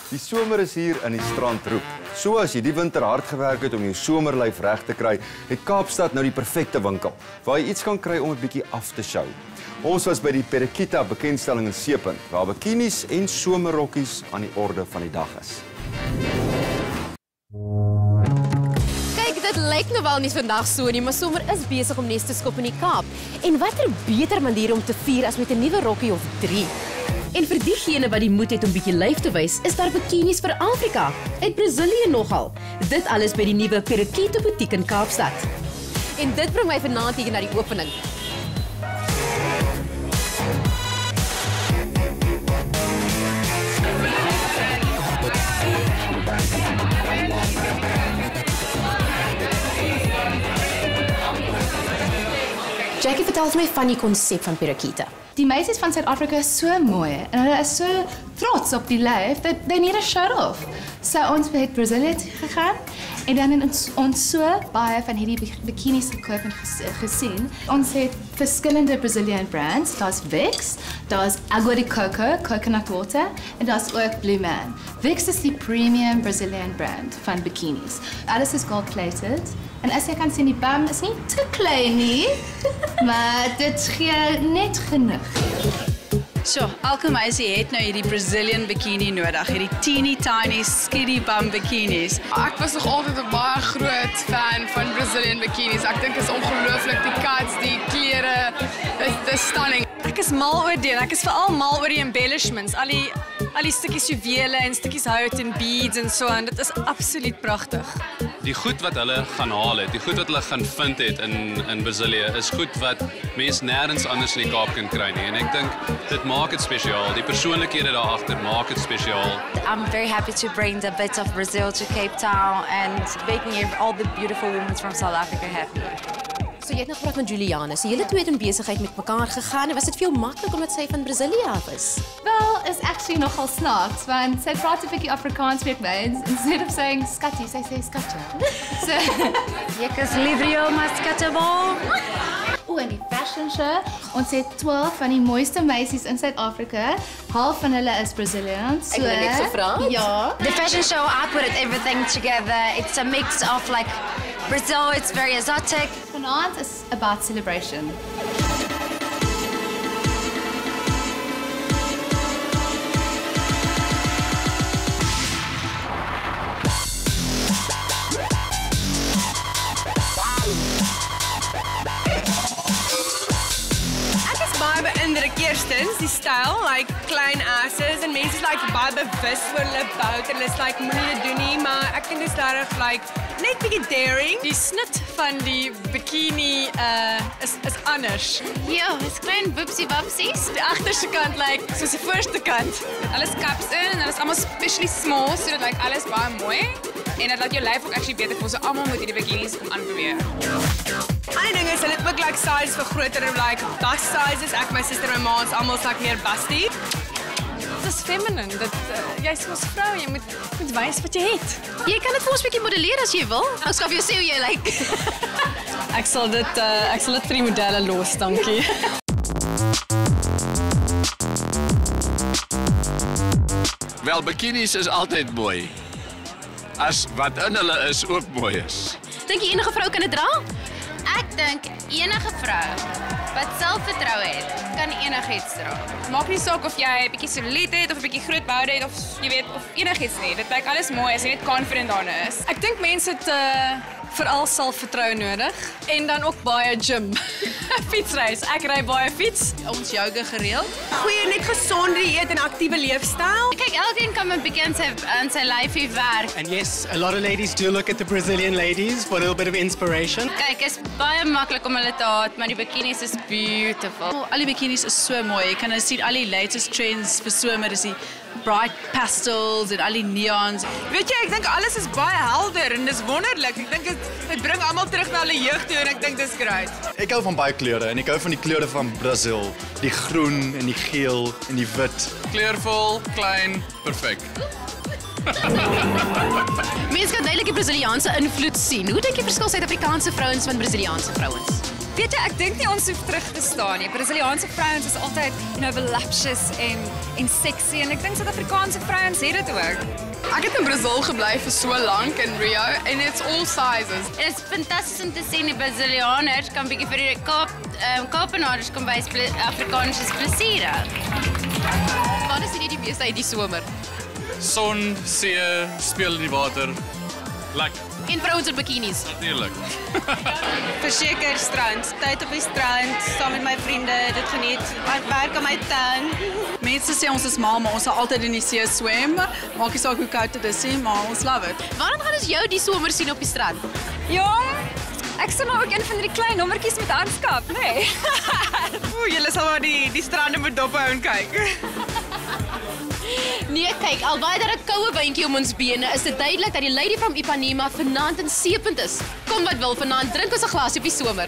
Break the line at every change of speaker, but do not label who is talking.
Die somer is hier en die strand roep. So as jy die winter hard gewerk het om jou somerlyf reg te kry, het Kaapstad nou die perfekte winkel waar jy iets kan kry om 'n bietjie af te sjou. Ons was by die Perekita bekendstelling in Seepunt, waar bikinis en somerrokkies aan die orde van die dag is.
Kyk, dit lyk nou wel nie vandag so nie, maar somer is besig om nes te skop in die Kaap. En watter beter manier om te vier as met 'n nuwe rokkie of 3? En vir diegene wat die moed het om bietjie lyf te wys, is daar bikinis vir Afrika. Uit Brasilië nogal. Dit alles by die nuwe Perekita butiek in Kaapstad. En dit bring my vanaand hier na die opening. Jackie, vertel my van die konsep van Perekita.
Die meisies van Suid-Afrika is so mooi en hulle is so trots op die lyf dat they need a shirt off. So ons het Brasilië gegaan en dan het ons so baie van hierdie bikinis gekoop en gesien. Ons het verskillende Brazilian brands. Daar's Vix, daar's Agua de Coco, coconut water en daar's ook Blue Man. Vix is die premium Brazilian brand van bikinis. Alles is gold-plated. En as jy kan sien, die bam is nie te klein nie, maar dit gee net genoeg.
So, elke meisie het nou hierdie Brazilian bikini nodig, hierdie teeny tiny skinny bum bikinis.
Ek was nog altyd 'n baie groot fan van Brazilian bikinis. Ek dink is ongelooflik, die cuts, die klere, is stunning.
Ek is mal oor dit. Ek is veral mal oor die embellishments, al die stukkies juwele en stukkies hout en beads en so en dit is absoluut pragtig.
Die goed wat hulle gaan haal het, die goed wat hulle gaan vind het in Brasilië is goed wat mense nêrens anders in die Kaap kan kry nie. En ek dink dit maak dit spesiaal. Die persoonlikhede daar agter maak dit spesiaal.
I'm very happy to bring the bit of Brazil to Cape Town and making all the beautiful women from South Africa happy.
So jy het nou gepraat met Juliana, so julle twee het in besigheid met mekaar gegaan en was dit vir jou maklik omdat sy van Brasilië af is?
Wel, is actually nogal snaaks, want sy praat 'n bietjie Afrikaans met my en instead of saying skatty, sy sê skatja. So,
Ek is livrio mascatable.
en die fashion show, ons het 12 van die mooiste meisies in Suid-Afrika. Half van hulle is Brazilians.
Ek wil net so vra.
Ja.
The fashion show, I put everything together. It's a mix of like Brazil, it's very exotic.
Vanaand is about celebration.
Baie beïndruk eerstens die styl, like klein asses en mense is like baie bewus oor hulle bout en hulle is like moenie dit doen nie, maar ek dink dit is regtig like net bietjie daring.
Die snit van die bikini is anders.
Ja, dis klein boopsie wapsies.
Die agterste kant lyk soos die voorste kant.
Alles caps in en hulle is almal especially small, so dit like alles baie mooi en dit laat jou lyf ook actually beter voel. So almal moet hierdie bikinis kom aanbeweeg. Ander ding is, hulle het ook like sizes vir groter en like bust sizes. Ek, my suster, my ma, ons almal is like meer busty.
Dit is feminine. Jy's mos vrou, jy moet wys wat jy het.
Jy kan dit vir ons 'n bietjie modelleer as jy wil. Ek skaf jou sê hoe jy lyk.
Ek sal dit vir die modelle los, dankie.
Wel, bikinis is altyd mooi. As wat in hulle is ook mooi is.
Dink jy enige vrou kan dit dra?
Ek dink enige vrou wat selfvertroue het, kan enigiets dra. Maak nie saak of jy 'n bietjie solied het of 'n bietjie groot boude het of jy weet of enigiets nie. Dit lyk alles mooi as jy net confident daarin is.
Ek dink mense het veral selfvertroue nodig en dan ook baie gym. Fietsreis. Ek ry baie fiets.
Ons yoga gereeld. Goeie net gesonde eet en aktiewe leefstyl. Kyk, elkeen kan 'n bietjie aan sy lyfie werk.
And yes, a lot of ladies do look at the Brazilian ladies for a little bit of inspiration.
Kyk, is baie maklik om hulle te haat, maar die bikinis is beautiful.
Al die bikinis is so mooi. Jy kan nou sien al die latest trends vir somer is die bright pastels en al die neons.
Weet jy, ek dink alles is baie helder en dis wonderlik. Ek dink dit bring almal terug na hulle jeug toe en ek dink dis great.
Ek hou van baie kleure en ek hou van die kleure van Brazil. Die groen en die geel en die wit.
Kleurvol, klein, perfek.
Mense kan duidelik die Brasiliaanse invloed sien. Hoe dink jy verskil Suid-Afrikaanse vrouens van Brasiliaanse vrouens?
Weet jy, ek dink nie ons hoef terug te staan nie. Braziliaanse vrouens is altyd, voluptuous en sexy en ek dink Suid-Afrikaanse vrouens het dit ook.
Ek het in Brazil gebly vir so lank in Rio and it's all sizes.
Dit is fantasties om te sien die Brasilianers kan bietjie vir die Kaapenaders kom wys Afrikaans is plesierig. Wat is jy die meeste uit die somer?
Son, see, speel in die water. Lekker.
En vrouens in bikinis.
Natuurlijk.
Verseker strand. Tyd op die strand, saam met my vriende, dit geniet. Ek werk aan my tuin.
Mense sê ons is mal, maar ons sal altyd in die see swem. Maak nie saak hoe koud dit is nie, maar ons love it.
Waarom gaan ons jou die somer sien op die strand?
Jong, ek sal maar ook een van die klein nommertjies met handskap, nee.
Julle sal maar die strande moet dop hou en kyk.
Nee, kyk, alwaar daar 'n koue windjie om ons bene, is dit duidelik dat die Lady from Ipanema vanaand in seepunt is. Kom wat wil, vanaand drink ons 'n glasie op die somer.